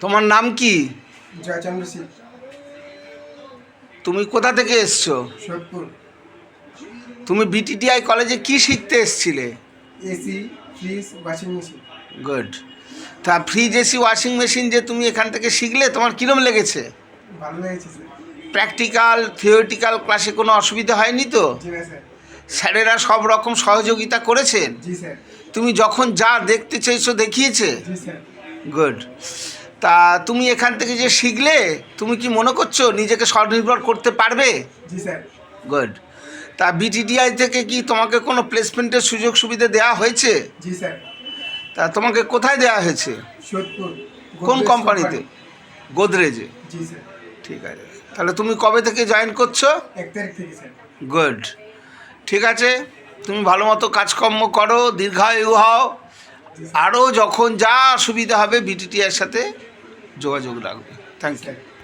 তোমার নাম কি? জয়চন্দ্র সিং, তুমি কোথা থেকে এসছো? সোদপুর। তুমি বিটিটিআই কলেজে কি শিখতে এসছিলে? AC, fridge, washing machine. Good. তা ফ্রিজ, এসি, ওয়াশিং মেশিন যে তুমি এখান থেকে শিখলে, তোমার কীরকম লেগেছে? ভালো লেগেছে স্যার। প্র্যাকটিক্যাল থিওরিটিক্যাল ক্লাসে কোনো অসুবিধা হয়নি তো? জি না স্যার। স্যারেরা সব রকম সহযোগিতা করেছেন? জি স্যার। তুমি যখন যা দেখতে চেয়েছো দেখিয়েছে? জি স্যার। গুড। তা তুমি এখান থেকে যে শিখলে, তুমি কি মনে করছো নিজেকে স্বনির্ভর করতে পারবে? জি স্যার। গুড। তা বিটিটিআই থেকে কি তোমাকে কোনো প্লেসমেন্টের সুযোগ সুবিধা দেওয়া হয়েছে? জি স্যার। তা তোমাকে কোথায় দেওয়া হয়েছে? সোদপুর। কোন গোদরেজ কোম্পানিতে? গোদরেজে। জি স্যার। ঠিক আছে। তাহলে তুমি কবে থেকে জয়েন করছো? 1 তারিখ থেকে স্যার। গুড। ঠিক আছে, তুমি ভালো মতো কাজকর্ম করো, দীর্ঘায়ু হও। জি স্যার। আরও যখন যা অসুবিধা হবে বিটিটিআইয়ের সাথে যোগাযোগ রাখবে। Thank you.